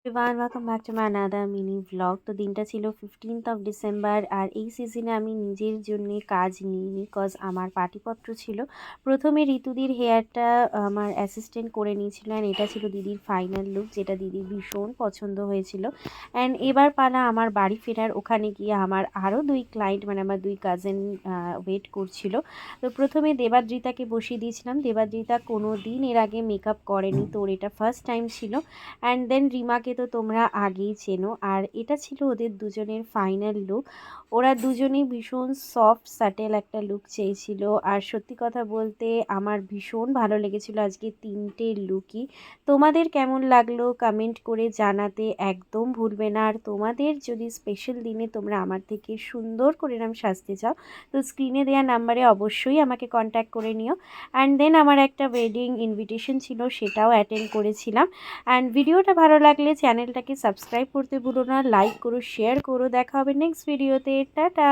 Everyone welcome back to my another mini vlog. তো দিনটা ছিল 15th অফ ডিসেম্বর। আর এই সিজনে আমি নিজের জন্য কাজ নিইনি, কজ আমার পাটিপত্র ছিল। প্রথমে ঋতুদির হেয়ারটা আমার অ্যাসিস্ট্যান্ট করে নিয়েছিল, অ্যান্ড এটা ছিল দিদির ফাইনাল লুক, যেটা দিদির ভীষণ পছন্দ হয়েছিল। অ্যান্ড এবার পালা আমার বাড়ি ফেরার। ওখানে গিয়ে আমার আরও দুই ক্লায়েন্ট, মানে আমার দুই কাজিন ওয়েট করছিল। তো প্রথমে দেবাদ্রিতাকে বসিয়ে দিয়েছিলাম। দেবাদ্রিতা কোনো দিন এর আগে মেকআপ করেনি, তো ওর এটা ফার্স্ট টাইম ছিল। অ্যান্ড দেন রিমাকে তো তোমরা আগেই চেনো। আর এটা ছিল ওদের দুজনের ফাইনাল লুক। ওরা দুজনেই ভীষণ সফট স্যাটেল একটা লুক চেয়েছিল। আর সত্যি কথা বলতে আমার ভীষণ ভালো লেগেছিল আজকে তিনটে লুকই। তোমাদের কেমন লাগলো কমেন্ট করে জানাতে একদম ভুলবে না। আর তোমাদের যদি স্পেশাল দিনে তোমরা আমার থেকে সুন্দর করে এরম সাজতে চাও, তো স্ক্রিনে দেওয়া নাম্বারে অবশ্যই আমাকে কন্ট্যাক্ট করে নিও। অ্যান্ড দেন আমার একটা ওয়েডিং ইনভিটেশন ছিল, সেটাও অ্যাটেন্ড করেছিলাম। অ্যান্ড ভিডিওটা ভালো লাগলে চ্যানেলটাকে সাবস্ক্রাইব করতে ভুলো না, লাইক করো, শেয়ার করো। দেখা হবে নেক্সট ভিডিওতে। টাটা।